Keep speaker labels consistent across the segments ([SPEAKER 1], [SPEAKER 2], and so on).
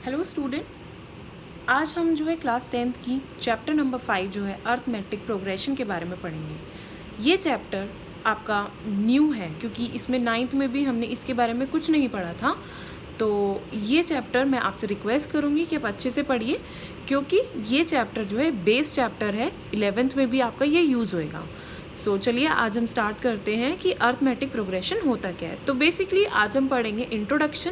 [SPEAKER 1] Hello student, आज हम जो है क्लास 10th की चैप्टर नंबर 5 जो है अर्थमेटिक प्रोग्रेशन के बारे में पढ़ेंगे। ये चैप्टर आपका न्यू है क्योंकि इसमें 9th में भी हमने इसके बारे में कुछ नहीं पढ़ा था। तो ये चैप्टर मैं आपसे रिक्वेस्ट करूँगी कि आप अच्छे से पढ़िए क्योंकि ये चैप्टर जो है बेस चैप्टर है, 11th में भी आपका ये यूज़ होएगा। सो चलिए आज हम स्टार्ट करते हैं कि अर्थमेटिक प्रोग्रेशन होता क्या है। तो बेसिकली आज हम पढ़ेंगे इंट्रोडक्शन,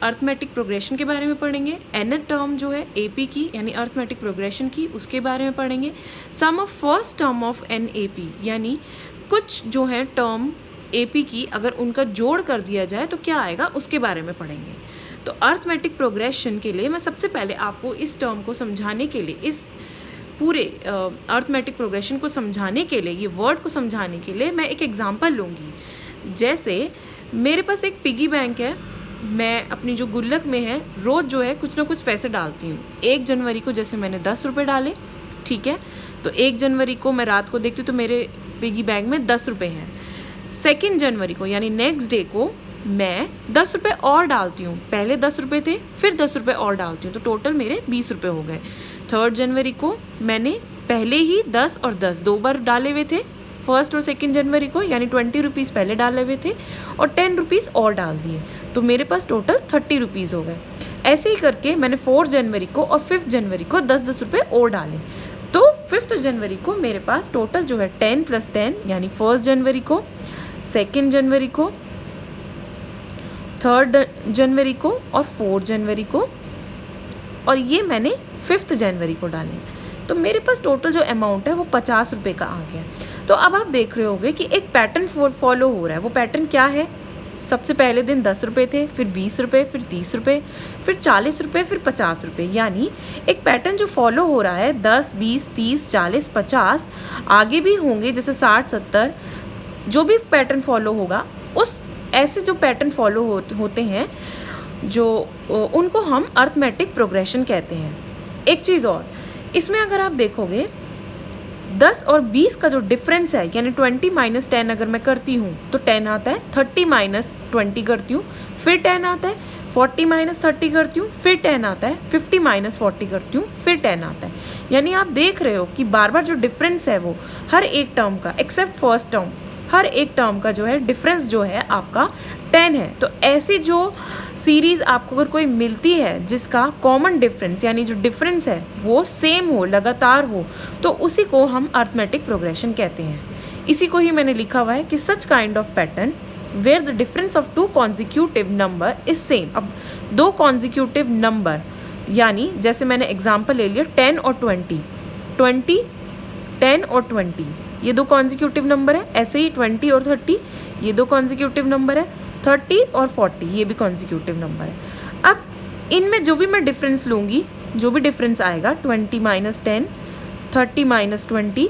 [SPEAKER 1] अर्थमेटिक प्रोग्रेशन के बारे में पढ़ेंगे, nth टर्म जो है AP की यानी अर्थमेटिक प्रोग्रेशन की उसके बारे में पढ़ेंगे, sum of first term of NAP यानी कुछ जो है टर्म AP की अगर उनका जोड़ कर दिया जाए तो क्या आएगा उसके बारे में पढ़ेंगे। तो अर्थमेटिक प्रोग्रेशन के लिए मैं सबसे पहले आपको इस टर्म को समझाने के लिए, इस पूरे अर्थमेटिक प्रोग्रेशन को समझाने के लिए, ये वर्ड को समझाने के लिए मैं एक एग्जांपल लूँगी। जैसे मेरे पास एक पिगी बैंक है, मैं अपनी जो गुल्लक में है रोज़ जो है कुछ ना कुछ पैसे डालती हूँ। 1 जनवरी को जैसे मैंने 10 रुपये डाले, ठीक है, तो 1 जनवरी को मैं रात को देखती हूँ तो मेरे पिगी बैंक में 10 रुपये हैं। 2 जनवरी को यानी नेक्स्ट डे को मैं 10 रुपये और डालती हूँ। पहले 10 रुपये थे, फिर 10 रुपये और डालती हूँ तो टोटल मेरे 20 रुपये हो गए। 3 जनवरी को मैंने पहले ही 10 और 10 दो बार डाले हुए थे, 1 और 2 जनवरी को यानी 20 रुपीज़ पहले डाले हुए थे और 10 रुपीज़ और डाल दिए तो मेरे पास टोटल 30 रुपीज़ हो गए। ऐसे ही करके मैंने 4 जनवरी को और 5 जनवरी को 10-10 रुपये और डाले तो 5 जनवरी को मेरे पास टोटल जो है 10 + 10 यानी 1 जनवरी को, 2 जनवरी को, 3 जनवरी को और 4 जनवरी को, और ये मैंने 5 जनवरी को डाले तो मेरे पास टोटल जो अमाउंट है वो 50 रुपये का आ गया। तो अब आप देख रहे होंगे कि एक पैटर्न फॉलो हो रहा है। वो पैटर्न क्या है? सबसे पहले दिन 10 रुपये थे, फिर 20 रुपये, फिर 30 रुपये, फिर 40 रुपये, फिर 50 रुपये, यानी एक पैटर्न जो फॉलो हो रहा है 10, 20, 30, 40, 50, आगे भी होंगे जैसे 60, 70, जो भी पैटर्न फॉलो होगा उस ऐसे जो पैटर्न फॉलो होते हैं जो उनको हम अर्थमेटिक प्रोग्रेशन कहते हैं। एक चीज़ और, इसमें अगर आप देखोगे 10 और 20 का जो डिफरेंस है यानी 20 - 10 अगर मैं करती हूँ तो 10 आता है, 30 - 20 करती हूँ फिर 10 आता है, 40 - 30 करती हूँ फिर 10 आता है, 50 - 40 करती हूँ फिर 10 आता है। यानी आप देख रहे हो कि बार बार जो डिफरेंस है वो हर एक टर्म का एक्सेप्ट फर्स्ट टर्म, हर एक टर्म का जो है डिफरेंस जो है आपका 10 है। तो ऐसी जो सीरीज़ आपको अगर कोई मिलती है जिसका कॉमन डिफरेंस यानी जो डिफरेंस है वो सेम हो, लगातार हो, तो उसी को हम अर्थमेटिक प्रोग्रेशन कहते हैं। इसी को ही मैंने लिखा हुआ है कि such kind of pattern where the difference of 2 consecutive number is same. अब 2 कॉन्जिक्यूटिव नंबर यानी जैसे मैंने एग्जाम्पल ले लिया 10 और 20, 10 और 20 ये 2 कॉन्जिक्यूटिव नंबर है। ऐसे ही 20 और 30 ये 2 कॉन्जिक्यूटिव नंबर है। 30 और 40 ये भी कॉन्जिक्यूटिव नंबर है। अब इनमें जो भी मैं डिफरेंस लूँगी, जो भी डिफरेंस आएगा 20 - 10, 30 - 20,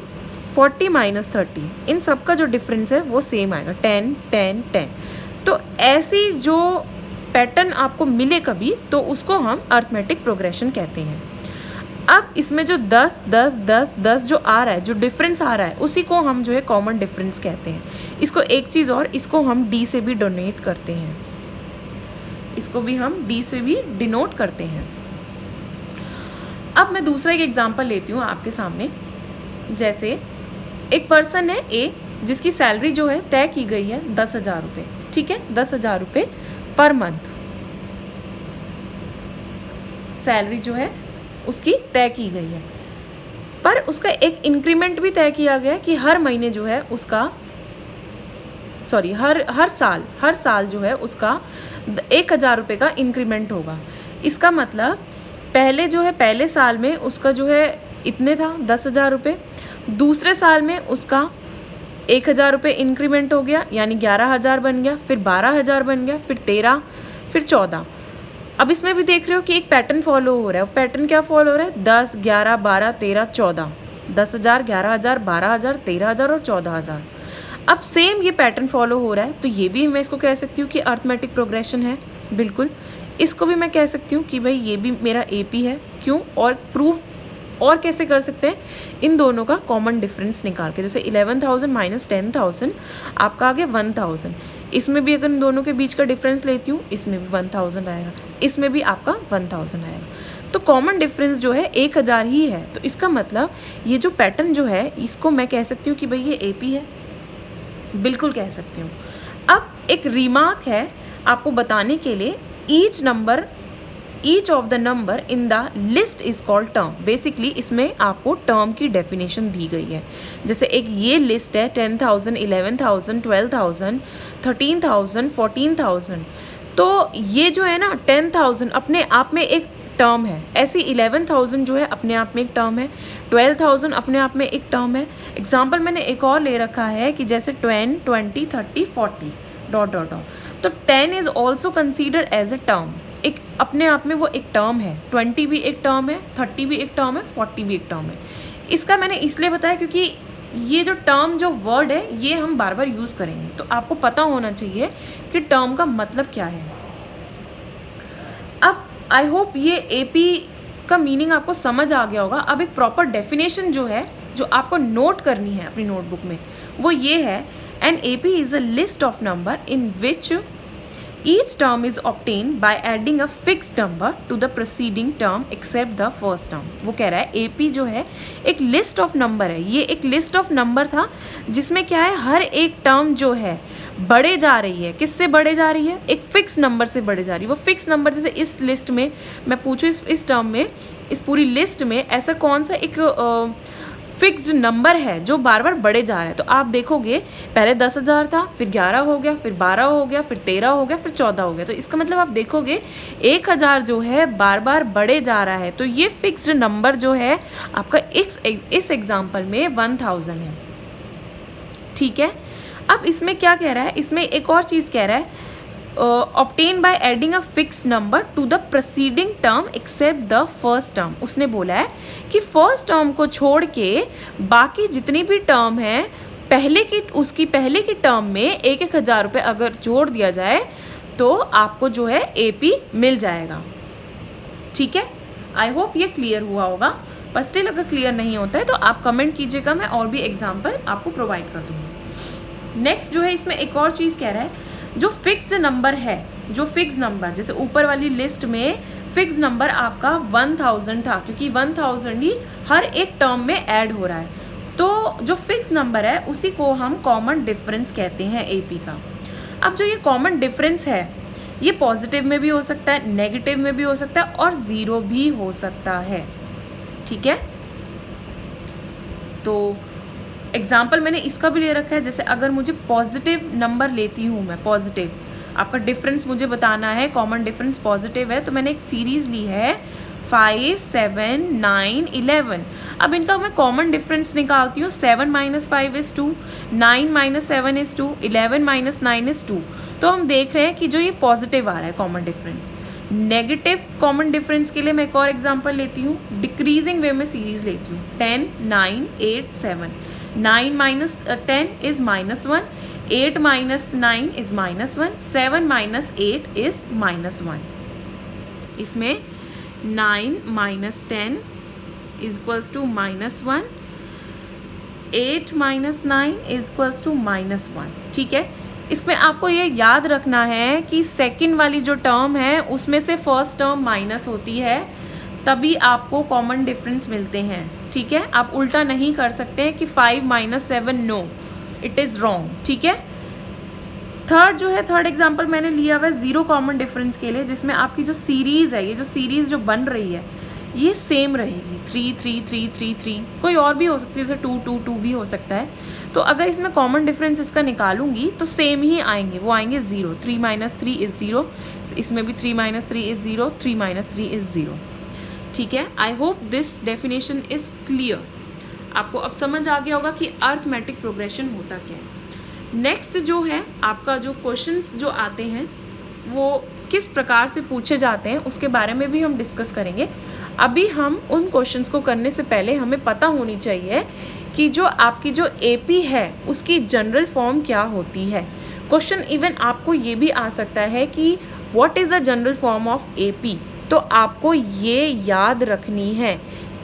[SPEAKER 1] 40 - 30, इन सब का जो डिफरेंस है वो सेम आएगा, 10, 10, 10। तो ऐसी जो पैटर्न आपको मिले कभी तो उसको हम अर्थमेटिक प्रोग्रेशन कहते हैं। अब इसमें जो 10, 10, 10, 10 जो आ रहा है, जो डिफरेंस आ रहा है उसी को हम जो है कॉमन डिफरेंस कहते हैं। इसको एक चीज़ और, इसको हम D से भी डोनेट करते हैं, इसको भी हम D से भी डिनोट करते हैं। अब मैं दूसरा एक एग्जांपल लेती हूँ आपके सामने। जैसे एक पर्सन है A जिसकी सैलरी जो है तय की गई है 10,000 रुपये, ठीक है, 10,000 रुपये पर मंथ सैलरी जो है उसकी तय की गई है, पर उसका एक इंक्रीमेंट भी तय किया गया कि हर महीने जो है उसका हर साल जो है उसका 1,000 रुपये का इंक्रीमेंट होगा। इसका मतलब पहले जो है पहले साल में उसका जो है इतने था 10,000 रुपये, दूसरे साल में उसका 1,000 रुपये इंक्रीमेंट हो गया यानी 11,000 बन गया, फिर 12,000 बन गया, फिर 13, फिर 14। अब इसमें भी देख रहे हो कि एक पैटर्न फॉलो हो रहा है। पैटर्न क्या फॉलो हो रहा है? 10, 11, 12, 13, 14, 10,000, 11,000, 12,000, 13,000 और 14,000। अब सेम ये पैटर्न फॉलो हो रहा है तो ये भी मैं इसको कह सकती हूँ कि अर्थमेटिक प्रोग्रेशन है। बिल्कुल, इसको भी मैं कह सकती हूँ कि भाई ये भी मेरा AP है। क्यों? और प्रूफ और कैसे कर सकते हैं? इन दोनों का कॉमन डिफरेंस निकाल के, जैसे 11,000 - 10,000 आपका आ गया 1,000। इसमें भी अगर इन दोनों के बीच का डिफरेंस लेती हूँ, इसमें भी 1000 आएगा, इसमें भी आपका 1000 आएगा। तो कॉमन डिफरेंस जो है 1000 ही है। तो इसका मतलब ये जो पैटर्न जो है इसको मैं कह सकती हूँ कि भाई ये AP है, बिल्कुल कह सकती हूँ। अब एक रिमार्क है आपको बताने के लिए, each of the number in the list is called term. Basically इसमें आपको टर्म की डेफिनेशन दी गई है। जैसे एक ये लिस्ट है 10,000, 11,000, 12,000, 13,000, 14,000। तो ये जो है ना 10,000 अपने आप में एक टर्म है, ऐसी 11,000 जो है अपने आप में एक टर्म है, 12,000 अपने आप में एक टर्म है। एग्जाम्पल मैंने एक और ले रखा है कि जैसे 10, 20, 30, 40 ... तो 10 is also considered as a term, एक अपने आप में वो एक टर्म है। 20 भी एक टर्म है, 30 भी एक टर्म है, 40 भी एक टर्म है। इसका मैंने इसलिए बताया क्योंकि ये जो टर्म जो वर्ड है ये हम बार बार यूज़ करेंगे, तो आपको पता होना चाहिए कि टर्म का मतलब क्या है। अब आई होप ये AP का मीनिंग आपको समझ आ गया होगा। अब एक प्रॉपर डेफिनेशन जो है जो आपको नोट करनी है अपनी नोटबुक में वो ये है, an AP is a list of number in which each term is obtained by adding a fixed number to the preceding term except the first term। वो कह रहा है AP जो है एक लिस्ट ऑफ नंबर है, ये एक लिस्ट ऑफ नंबर था जिसमें क्या है हर एक टर्म जो है बढ़े जा रही है। किससे बढ़े जा रही है? एक फिक्स नंबर से बढ़े जा रही है। वो फिक्स नंबर जैसे इस लिस्ट में मैं पूछूँ, इस टर्म में, इस पूरी लिस्ट में ऐसा कौन सा एक फिक्स्ड नंबर है जो बार बार बढ़े जा रहा है। तो आप देखोगे पहले 10,000 था, फिर 11 हो गया, फिर 12 हो गया, फिर 13 हो गया, फिर 14 हो गया। तो इसका मतलब आप देखोगे 1000 जो है बार बार बढ़े जा रहा है। तो ये फिक्स्ड नंबर जो है आपका इस एग्जाम्पल में 1000 है। ठीक है, अब इसमें क्या कह रहा है, इसमें एक और चीज़ कह रहा है, obtained by adding a fixed number to the preceding term except the first term। उसने बोला है कि फर्स्ट टर्म को छोड़ के बाकी जितनी भी टर्म है उसकी पहले की टर्म में 1,000 रुपये अगर जोड़ दिया जाए तो आपको जो है AP मिल जाएगा। ठीक है, आई होप ये क्लियर हुआ होगा। पर स्टिल अगर क्लियर नहीं होता है तो आप कमेंट कीजिएगा, मैं और भी एग्जाम्पल आपको प्रोवाइड कर दूँगी। नेक्स्ट जो है इसमें एक और चीज़ कह रहा है, जो फिक्स्ड नंबर है, जो फिक्स नंबर जैसे ऊपर वाली लिस्ट में फिक्स नंबर आपका 1000 था क्योंकि 1000 ही हर एक टर्म में ऐड हो रहा है। तो जो फिक्स नंबर है उसी को हम कॉमन डिफरेंस कहते हैं AP का। अब जो ये कॉमन डिफरेंस है ये पॉजिटिव में भी हो सकता है, नेगेटिव में भी हो सकता है और ज़ीरो भी हो सकता है। ठीक है, तो एग्जाम्पल मैंने इसका भी ले रखा है। जैसे अगर मुझे पॉजिटिव नंबर लेती हूँ मैं, पॉजिटिव आपका डिफरेंस मुझे बताना है, कॉमन डिफरेंस पॉजिटिव है, तो मैंने एक सीरीज़ ली है 5, 7, 9, 11। अब इनका मैं कॉमन डिफरेंस निकालती हूँ। 7 - 5 is 2, 9 - 7 is 2, 11 - 9 is 2। तो हम देख रहे हैं कि जो ये पॉजिटिव आ रहा है common difference. Negative common difference के लिए मैं एक और एग्जाम्पल लेती हूँ, डिक्रीजिंग वे में सीरीज़ लेती हूँ। 10, 9, 8, 7। 9 - 10 is -1, 8 - 9 is -1, 7 - 8 is -1। इसमें 9 - 10 is equals to -1, 8 - 9 is equals to -1। ठीक है, इसमें आपको ये याद रखना है कि सेकंड वाली जो टर्म है उसमें से फर्स्ट टर्म माइनस होती है, तभी आपको कॉमन डिफरेंस मिलते हैं। ठीक है, आप उल्टा नहीं कर सकते हैं कि 5 - 7, नो, इट इज़ रॉन्ग। ठीक है, थर्ड जो है, थर्ड एग्जांपल मैंने लिया हुआ है ज़ीरो कॉमन डिफरेंस के लिए, जिसमें आपकी जो सीरीज़ है, ये जो सीरीज़ जो बन रही है ये सेम रहेगी। 3, 3, 3, 3, 3, कोई और भी हो सकती है, जैसे 2, 2, 2 भी हो सकता है। तो अगर इसमें कॉमन डिफरेंस इसका निकालूंगी तो सेम ही आएंगे, वो आएंगे 0। 3 - 3 इज़ 0, इसमें भी 3 - 3 इज़ 0, 3 - 3 इज़ 0। ठीक है, I hope this definition is clear. आपको अब समझ आ गया होगा कि अर्थमेटिक प्रोग्रेशन होता क्या है। नेक्स्ट जो है आपका जो क्वेश्चंस जो आते हैं वो किस प्रकार से पूछे जाते हैं उसके बारे में भी हम डिस्कस करेंगे। अभी हम उन क्वेश्चंस को करने से पहले हमें पता होनी चाहिए कि जो आपकी जो AP है उसकी जनरल फॉर्म क्या होती है। क्वेश्चन इवन आपको ये भी आ सकता है कि what is the general form of AP। तो आपको ये याद रखनी है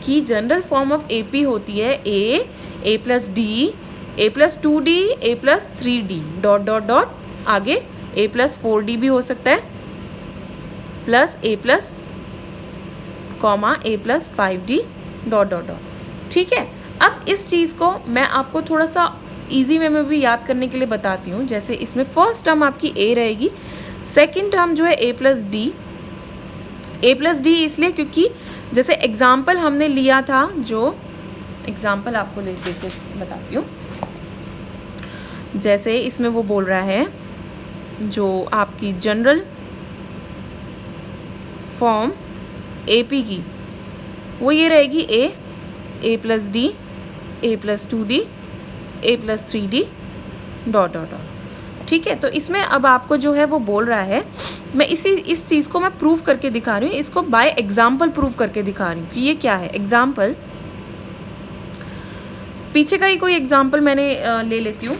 [SPEAKER 1] कि जनरल फॉर्म ऑफ AP होती है A + D, A + 2D, A + 3D ... आगे a प्लस 4d भी हो सकता है, plus a plus comma a plus 5d dot dot dot. ठीक है, अब इस चीज़ को मैं आपको थोड़ा सा इजी वे में भी याद करने के लिए बताती हूँ। जैसे इसमें फर्स्ट टर्म आपकी a रहेगी, सेकंड टर्म जो है a प्लस डी इसलिए क्योंकि जैसे एग्जाम्पल हमने लिया था, जो एग्जाम्पल आपको देख के बताती हूँ। जैसे इसमें वो बोल रहा है जो आपकी जनरल फॉर्म AP की वो ये रहेगी a plus D, a plus 2d, a plus 3d dot dot dot. ठीक है, तो इसमें अब आपको जो है वो बोल रहा है, मैं इस चीज़ को मैं प्रूव करके दिखा रही हूँ, इसको बाय एग्जाम्पल प्रूव करके दिखा रही हूँ कि ये क्या है। एग्जाम्पल पीछे का ही कोई एग्जाम्पल मैंने ले लेती हूँ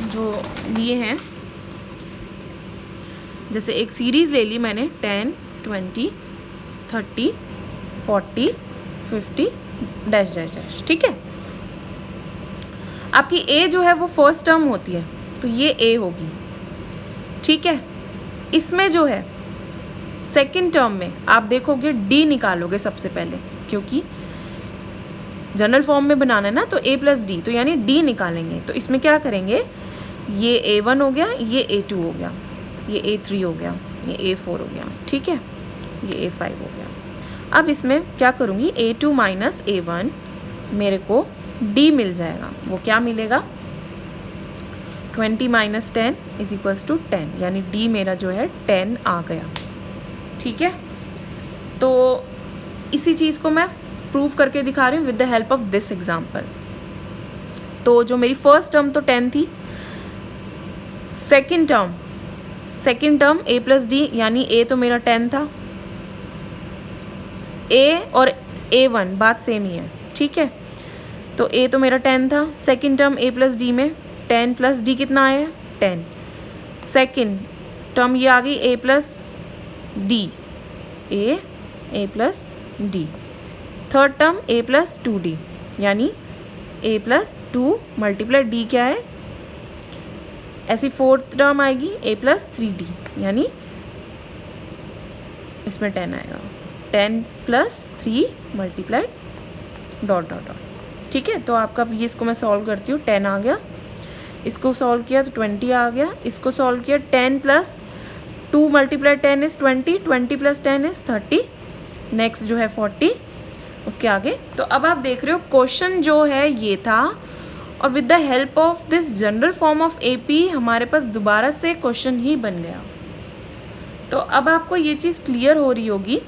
[SPEAKER 1] जो लिए हैं। जैसे एक सीरीज़ ले ली मैंने 10, 20, 30, 40, 50 डैश डैश डैश। ठीक है, आपकी a जो है वो फर्स्ट टर्म होती है, तो ये a होगी। ठीक है, इसमें जो है सेकंड टर्म में आप देखोगे d निकालोगे सबसे पहले, क्योंकि जनरल फॉर्म में बनाना है ना, तो a प्लस डी, तो यानी d निकालेंगे। तो इसमें क्या करेंगे, ये a1 हो गया, ये a2 हो गया, ये a3 हो गया, ये a4 हो गया। ठीक है, ये a5 हो गया। अब इसमें क्या करूँगी, a2 माइनस a1 मेरे को d मिल जाएगा। वो क्या मिलेगा, 20 माइनस 10 इज इक्वल्स टू 10, यानी d मेरा जो है 10 आ गया। ठीक है, तो इसी चीज़ को मैं प्रूव करके दिखा रही हूँ with the help of this example. तो जो मेरी फर्स्ट टर्म तो 10 थी, second term a plus D, यानी a तो मेरा 10 था, a और a1 बात सेम ही है। ठीक है, तो a तो मेरा 10 था, second term a plus D में 10 प्लस d कितना आया, 10। सेकंड टर्म ये आ गई a plus D, a plus D. Third term a plus 2d, यानी a प्लस 2 मल्टीप्लाई d क्या है, ऐसी फोर्थ टर्म आएगी a प्लस 3d, यानी इसमें 10 आएगा, 10 plus 3 multiply dot dot dot. ठीक है, तो आपका ये इसको मैं सॉल्व करती हूँ, 10 आ गया, इसको सॉल्व किया तो 20 आ गया, इसको सॉल्व किया 10 plus 2 multiply 10 is 20, 20 plus 10 is 30, next जो है 40, उसके आगे। तो अब आप देख रहे हो क्वेश्चन जो है ये था, और with the help of this general form of AP हमारे पास दोबारा से क्वेश्चन ही बन गया। तो अब आपको ये चीज़ क्लियर हो रही होगी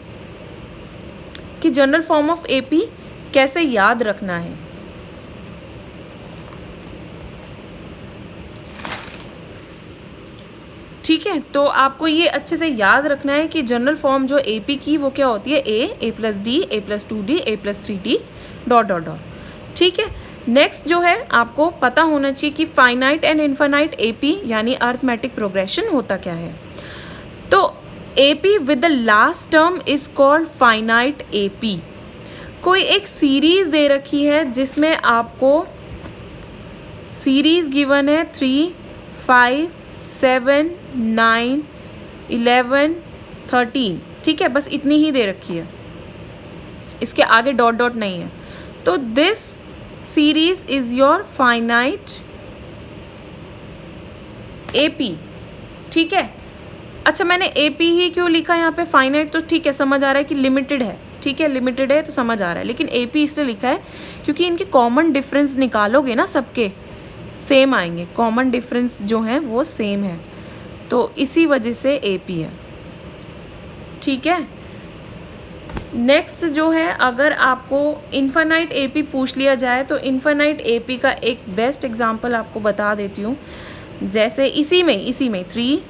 [SPEAKER 1] कि जनरल फॉर्म ऑफ AP कैसे याद रखना है। ठीक है, तो आपको ये अच्छे से याद रखना है कि जनरल फॉर्म जो AP की वो क्या होती है, a plus D, a plus 2d, a plus 3d dot dot dot. ठीक है, नेक्स्ट जो है आपको पता होना चाहिए कि फाइनाइट एंड इनफाइनाइट AP यानी अर्थमेटिक प्रोग्रेशन होता क्या है। तो AP with the last term is called finite AP। कोई एक सीरीज दे रखी है जिसमें आपको सीरीज गिवन है 3, 5, 7, 9, 11, 13। ठीक है, बस इतनी ही दे रखी है, इसके आगे डॉट डॉट नहीं है। तो this series is your finite AP। ठीक है, अच्छा मैंने AP ही क्यों लिखा यहाँ पे, फाइनाइट तो ठीक है समझ आ रहा है कि लिमिटेड है। ठीक है, लिमिटेड है तो समझ आ रहा है, लेकिन AP इसलिए लिखा है क्योंकि इनके कॉमन डिफरेंस निकालोगे ना, सबके सेम आएंगे, कॉमन डिफरेंस जो है वो सेम है, तो इसी वजह से AP है। ठीक है, नेक्स्ट जो है अगर आपको इनफाइनाइट AP पूछ लिया जाए तो इनफाइनाइट AP का एक बेस्ट एग्जांपल आपको बता देती हूँ। जैसे इसी में 3,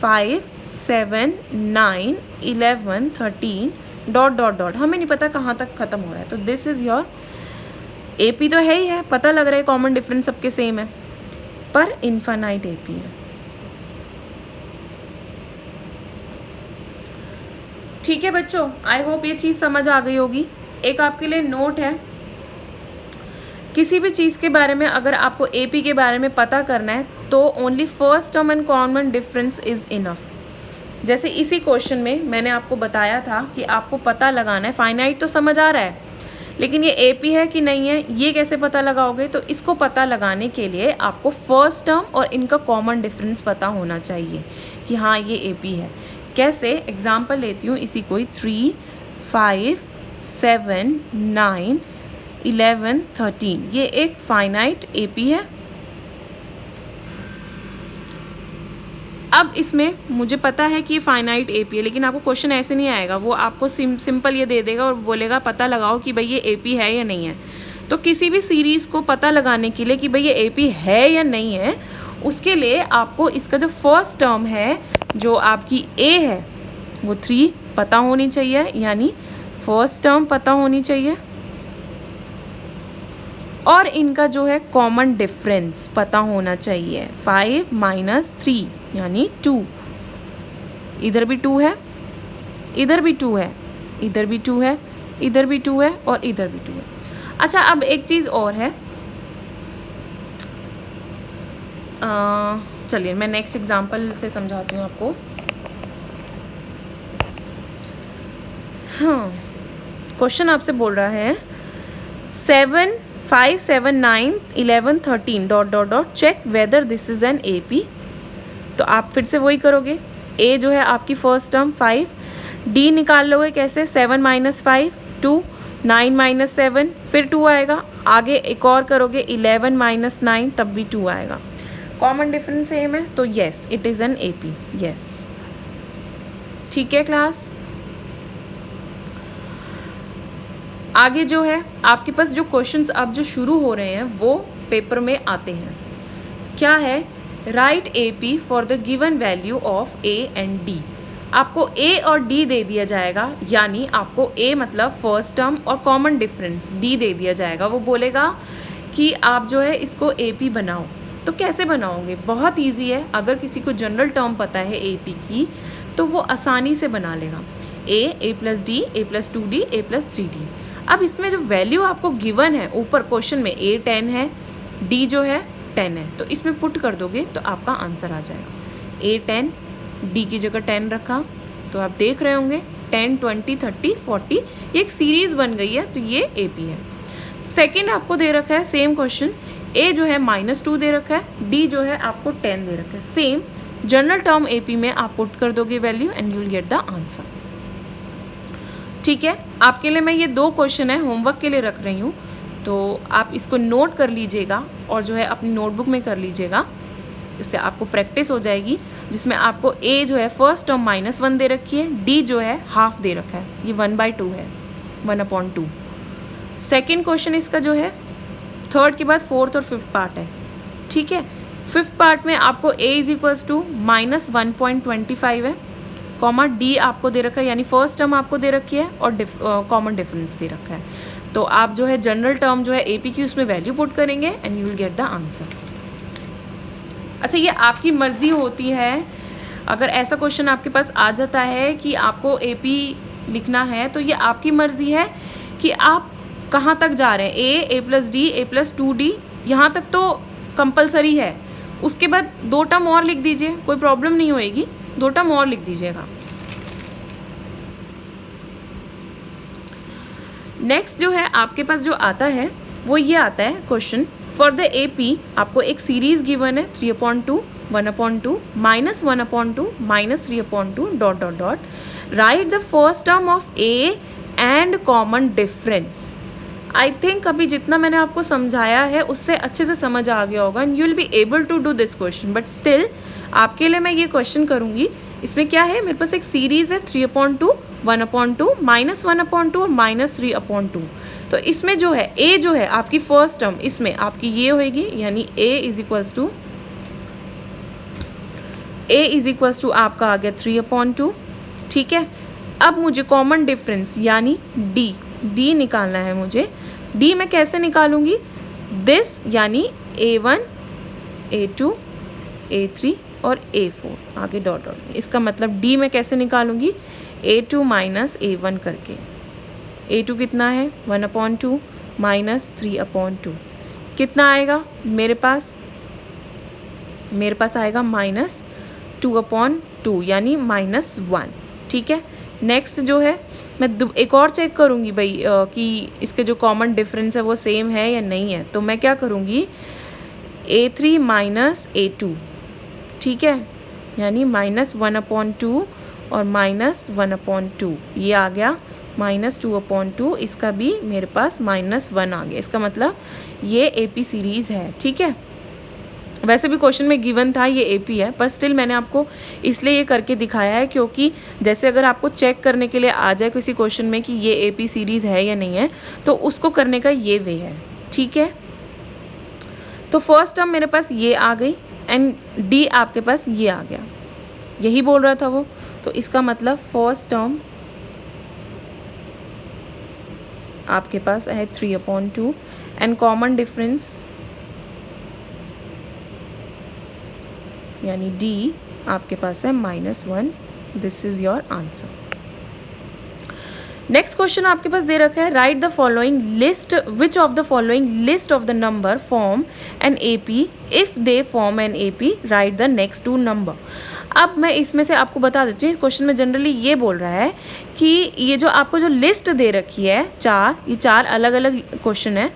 [SPEAKER 1] 5, 7, 9, 11, 13 डॉट डॉट डॉट, हमें नहीं पता कहाँ तक ख़त्म हो रहा है, तो दिस इज़ योर AP तो है ही है, पता लग रहा है कॉमन डिफरेंस सबके सेम है, पर इनफाइनाइट AP है। ठीक है बच्चों, आई होप ये चीज़ समझ आ गई होगी। एक आपके लिए नोट है, किसी भी चीज़ के बारे में अगर आपको AP के बारे में पता करना है तो only first term and common difference is enough. जैसे इसी क्वेश्चन में मैंने आपको बताया था कि आपको पता लगाना है, फाइनाइट तो समझ आ रहा है, लेकिन ये एपी है कि नहीं है ये कैसे पता लगाओगे? तो इसको पता लगाने के लिए आपको फर्स्ट टर्म और इनका कॉमन डिफरेंस पता होना चाहिए कि हाँ ये एपी है। कैसे? एग्जाम्पल लेती हूँ इसी कोई 3, 5, 7, 9, 11, 13, ये एक फाइनाइट एपी है। अब इसमें मुझे पता है कि ये फाइनाइट एपी है, लेकिन आपको क्वेश्चन ऐसे नहीं आएगा, वो आपको सिंपल ये दे देगा और बोलेगा पता लगाओ कि भाई ये एपी है या नहीं है। तो किसी भी सीरीज़ को पता लगाने के लिए कि भाई ये एपी है या नहीं है, उसके लिए आपको इसका जो फर्स्ट टर्म है जो आपकी ए है वो 3 पता होनी चाहिए, यानी फर्स्ट टर्म पता होनी चाहिए, और इनका जो है कॉमन डिफरेंस पता होना चाहिए 5 - 3 यानी 2। इधर भी 2 है, इधर भी 2 है, इधर भी 2 है, इधर भी 2 है और इधर भी 2 है। अच्छा, अब एक चीज़ और है, चलिए मैं नेक्स्ट एग्जांपल से समझाती हूँ आपको। हाँ, क्वेश्चन आपसे बोल रहा है 7, 5, 7, 9, 11, 13 ... check whether this is an AP. तो आप फिर से वही करोगे, ए जो है आपकी फर्स्ट टर्म 5, डी निकाल लोगे कैसे? 7 - 5 2, 9 - 7 फिर 2 आएगा, आगे एक और करोगे 11 - 9 तब भी 2 आएगा। कॉमन डिफरेंस सेम है, तो yes it is an AP. Yes, ठीक है क्लास। आगे जो है आपके पास जो क्वेश्चंस अब जो शुरू हो रहे हैं वो पेपर में आते हैं। क्या है? Right AP for the given value of A and D. आपको ए और डी दे दिया जाएगा, यानी आपको ए मतलब फर्स्ट टर्म और कॉमन डिफरेंस डी दे दिया जाएगा। वो बोलेगा कि आप जो है इसको एपी बनाओ। तो कैसे बनाओगे? बहुत ईजी है। अगर किसी को जनरल टर्म पता है एपी की तो वो आसानी से बना लेगा। ए + D, a + 2d, a + 3d। अब इसमें जो वैल्यू आपको गिवन है ऊपर क्वेश्चन में, a 10 है, d जो है 10 है, तो इसमें पुट कर दोगे तो आपका आंसर आ जाएगा। a 10, d की जगह 10 रखा, तो आप देख रहे होंगे 10, 20, 30, 40 ये एक सीरीज़ बन गई है, तो ये AP है। सेकंड आपको दे रखा है सेम क्वेश्चन, a जो है -2 दे रखा है, d जो है आपको 10 दे रखा है। सेम जनरल टर्म AP में आप पुट कर दोगे value and you will get the answer. ठीक है, आपके लिए मैं ये 2 क्वेश्चन है होमवर्क के लिए रख रही हूँ, तो आप इसको नोट कर लीजिएगा और जो है अपनी नोटबुक में कर लीजिएगा, इससे आपको प्रैक्टिस हो जाएगी। जिसमें आपको a जो है फर्स्ट टर्म -1 दे रखी है, d जो है हाफ दे रखा है, ये 1/2 है, 1/2। सेकेंड क्वेश्चन इसका जो है थर्ड के बाद फोर्थ और फिफ्थ पार्ट है। ठीक है, फिफ्थ पार्ट में आपको a = -1.25 है, कॉमा डी आपको दे रखा है, यानी फर्स्ट टर्म आपको दे रखी है और कॉमन डिफरेंस दे रखा है। तो आप जो है जनरल टर्म जो है एपी की उसमें वैल्यू पुट करेंगे and you will get the answer. अच्छा, ये आपकी मर्जी होती है, अगर ऐसा क्वेश्चन आपके पास आ जाता है कि आपको एपी लिखना है तो ये आपकी मर्जी है कि आप कहाँ तक जा रहे हैं। a + d, a + 2d यहाँ तक तो कंपलसरी है, उसके बाद 2 टर्म और लिख दीजिए, कोई प्रॉब्लम नहीं होएगी, 2 टर्म और लिख दीजिएगा। नेक्स्ट जो है आपके पास जो आता है वो ये आता है क्वेश्चन फॉर द एपी। आपको एक सीरीज गिवन है 3/2, 1/2, -1/2, -3/2 ... right the first term of A and common difference. I think अभी जितना मैंने आपको समझाया है उससे अच्छे से समझ आ गया होगा and you will be able to do this question, but still आपके लिए मैं ये क्वेश्चन करूँगी। इसमें क्या है, मेरे पास एक सीरीज़ है 3/2, 1/2, -1/2 और -3/2। तो इसमें जो है a जो है आपकी फर्स्ट टर्म, इसमें आपकी ये होएगी, यानी a = आपका आ गया 3/2। ठीक है, अब मुझे कॉमन डिफरेंस यानी d निकालना है मुझे। d मैं कैसे निकालूंगी? दिस यानी a1, a2, a3 और a4 आगे डॉट। इसका मतलब d मैं कैसे निकालूंगी? a2 - a1 करके। a2 कितना है? 1/2 -3/2 कितना आएगा मेरे पास? मेरे पास आएगा -2/2 यानी -1। ठीक है, नेक्स्ट जो है मैं एक और चेक करूँगी भाई कि इसके जो कॉमन डिफरेंस है वो सेम है या नहीं है। तो मैं क्या करूँगी, A3 माइनस A2, ठीक है, यानी -1/2 और -1/2, ये आ गया -2/2, इसका भी मेरे पास -1 आ गया। इसका मतलब ये AP सीरीज़ है। ठीक है, वैसे भी क्वेश्चन में गिवन था ये AP है, पर स्टिल मैंने आपको इसलिए ये करके दिखाया है क्योंकि जैसे अगर आपको चेक करने के लिए आ जाए किसी क्वेश्चन में कि ये AP सीरीज़ है या नहीं है, तो उसको करने का ये वे है। ठीक है, तो फर्स्ट टर्म मेरे पास ये आ गई एंड D आपके पास ये आ गया, यही बोल रहा था वो। तो इसका मतलब फर्स्ट टर्म आपके पास है 3/2 एंड कॉमन डिफरेंस यानी D आपके पास है -1। This is your answer. Next question आपके पास दे रखा है, write the following list, which of the following list of the number form an AP, if they form an AP write the next 2 number. अब मैं इसमें से आपको बता देती हूँ, इस क्वेश्चन में जनरली ये बोल रहा है कि ये जो आपको जो लिस्ट दे रखी है ये चार अलग अलग क्वेश्चन है,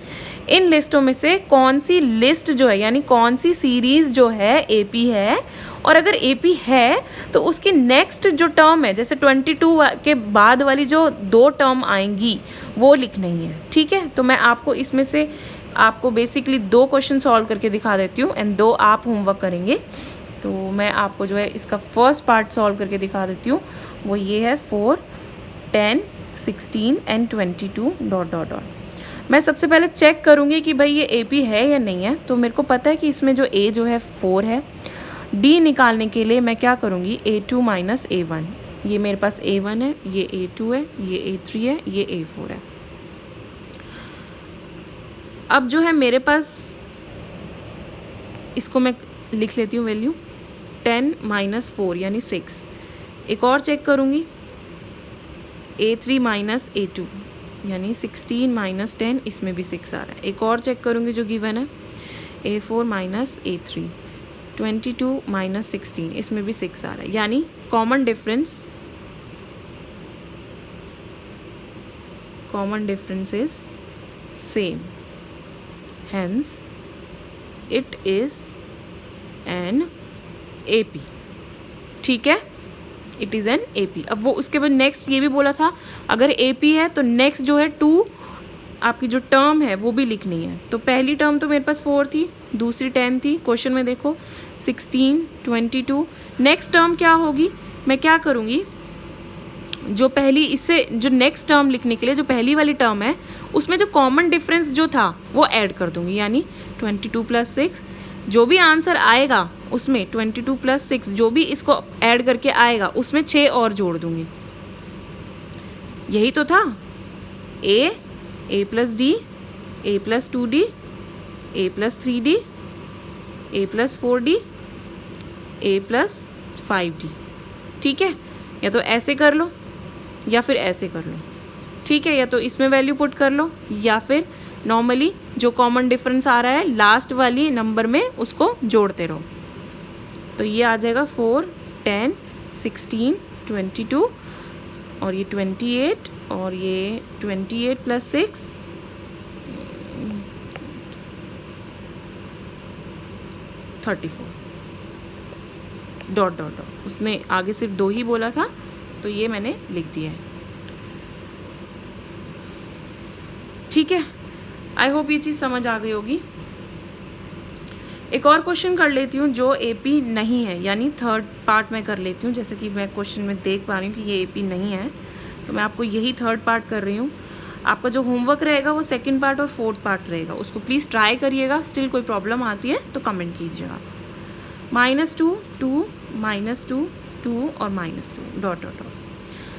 [SPEAKER 1] इन लिस्टों में से कौन सी लिस्ट जो है यानी कौन सी सीरीज़ जो है AP है, और अगर AP है तो उसकी नेक्स्ट जो टर्म है, जैसे 22 के बाद वाली जो 2 टर्म आएंगी वो लिखनी है। ठीक है, तो मैं आपको इसमें से आपको बेसिकली 2 क्वेश्चन सॉल्व करके दिखा देती हूँ एंड 2 आप होमवर्क करेंगे। तो मैं आपको जो है इसका फर्स्ट पार्ट सॉल्व करके दिखा देती हूँ, वो ये है 4, 10, 16 एंड 22 ... मैं सबसे पहले चेक करूँगी कि भाई ये AP है या नहीं है। तो मेरे को पता है कि इसमें जो A जो है 4 है। D निकालने के लिए मैं क्या करूँगी, A2 माइनस A1, ये मेरे पास A1 है, ये A2 है, ये A3 है, ये A4 है। अब जो है मेरे पास इसको मैं लिख लेती हूँ वैल्यू 10 माइनस 4 यानी 6। एक और चेक करूँगी, A3 माइनस A2 यानी 16 माइनस 10, इसमें भी 6 आ रहा है। एक और चेक करूँगी जो गिवन है, A4 माइनस A3, 22 माइनस 16, इसमें भी 6 आ रहा है। यानी common difference is same, hence it is an AP। ठीक है, इट इज़ एन AP। अब वो उसके बाद नेक्स्ट ये भी बोला था, अगर AP है तो नेक्स्ट जो है 2 आपकी जो टर्म है वो भी लिखनी है। तो पहली टर्म तो मेरे पास 4 थी, दूसरी 10 थी, क्वेश्चन में देखो 16, 22। नेक्स्ट टर्म क्या होगी, मैं क्या करूँगी, जो पहली इससे जो नेक्स्ट टर्म लिखने के लिए जो पहली वाली टर्म है उसमें जो कॉमन डिफरेंस जो था वो ऐड कर दूँगी, यानी 22 + 6, जो भी आंसर आएगा उसमें 22 + 6 जो भी इसको ऐड करके आएगा उसमें 6 और जोड़ दूँगी। यही तो था, A + D, A + 2D, A + 3D, A + 4D, A + 5D। ठीक है, या तो ऐसे कर लो या फिर ऐसे कर लो। ठीक है, या तो इसमें वैल्यू पुट कर लो या फिर नॉर्मली जो कॉमन डिफरेंस आ रहा है लास्ट वाली नंबर में उसको जोड़ते रहो। तो ये आ जाएगा 4, 10, 16, 22 और ये 28 और ये 28 + 6 34 ... उसने आगे सिर्फ 2 ही बोला था तो ये मैंने लिख दिया है। ठीक है, आई होप ये चीज़ समझ आ गई होगी। एक और क्वेश्चन कर लेती हूँ जो AP नहीं है, यानी थर्ड पार्ट मैं कर लेती हूँ। जैसे कि मैं क्वेश्चन में देख पा रही हूँ कि ये AP नहीं है, तो मैं आपको यही थर्ड पार्ट कर रही हूँ। आपका जो होमवर्क रहेगा वो सेकंड पार्ट और फोर्थ पार्ट रहेगा, उसको प्लीज़ ट्राई करिएगा। स्टिल कोई प्रॉब्लम आती है तो कमेंट कीजिएगा। -2, 2, -2, 2 और -2 ...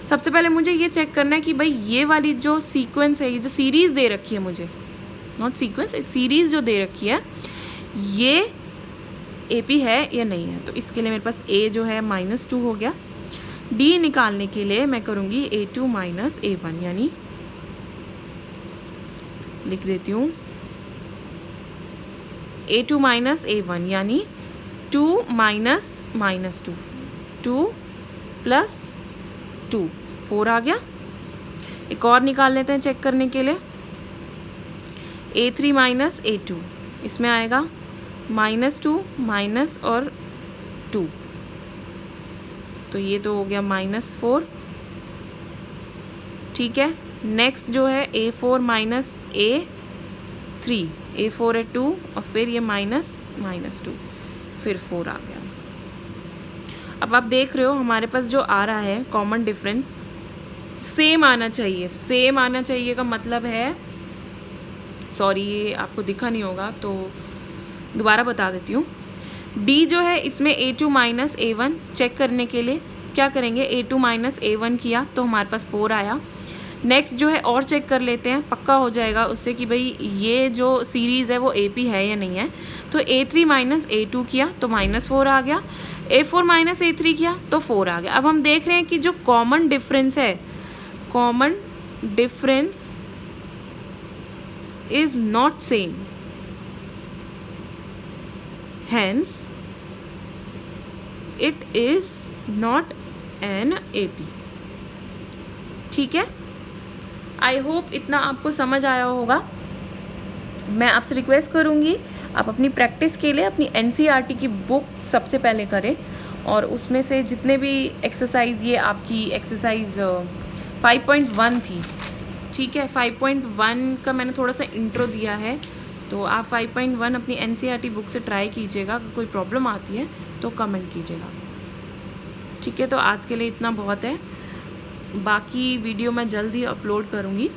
[SPEAKER 1] सबसे पहले मुझे ये चेक करना है कि भाई ये वाली जो सीक्वेंस है, ये जो सीरीज़ दे रखी है मुझे, नॉट सीक्वेंस, सीरीज़ जो दे रखी है ये AP है या नहीं है। तो इसके लिए मेरे पास A जो है -2 हो गया। D निकालने के लिए मैं करूँगी A2 माइनस A1, यानी लिख देती हूँ A2 माइनस A1, यानी 2 माइनस माइनस 2, 2 प्लस 2, 4 आ गया। एक और निकाल लेते हैं चेक करने के लिए। A3 माइनस A2, इसमें आएगा -2 माइनस और 2, तो ये तो हो गया -4। ठीक है, नेक्स्ट जो है A4 माइनस A3, A4 है 2 और फिर ये -2, फिर 4 आ गया। अब आप देख रहे हो हमारे पास जो आ रहा है कॉमन डिफरेंस सेम आना चाहिए। सेम आना चाहिए का मतलब है, सॉरी ये आपको दिखा नहीं होगा तो दोबारा बता देती हूँ। D जो है इसमें A2 माइनस A1 चेक करने के लिए क्या करेंगे, A2 माइनस A1 किया तो हमारे पास 4 आया। नेक्स्ट जो है और चेक कर लेते हैं, पक्का हो जाएगा उससे कि भाई ये जो सीरीज़ है वो AP है या नहीं है। तो A3 माइनस A2 किया तो -4 आ गया, A4 माइनस A3 किया तो 4 आ गया। अब हम देख रहे हैं कि जो कॉमन डिफरेंस है, common difference is not same, hence it is not an AP। ठीक है, आई होप इतना आपको समझ आया होगा। मैं आपसे रिक्वेस्ट करूँगी आप अपनी प्रैक्टिस के लिए अपनी NCERT की बुक सबसे पहले करें और उसमें से जितने भी एक्सरसाइज, ये आपकी एक्सरसाइज 5.1 थी, ठीक है, 5.1 का मैंने थोड़ा सा इंट्रो दिया है, तो आप 5.1 अपनी NCERT बुक से ट्राई कीजिएगा। अगर कोई प्रॉब्लम आती है तो कमेंट कीजिएगा। ठीक है, तो आज के लिए इतना बहुत है, बाकी वीडियो मैं जल्द ही अपलोड करूँगी।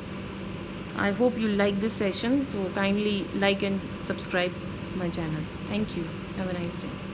[SPEAKER 1] I hope you like this session, so kindly like and subscribe my channel. Thank you. Have a nice day.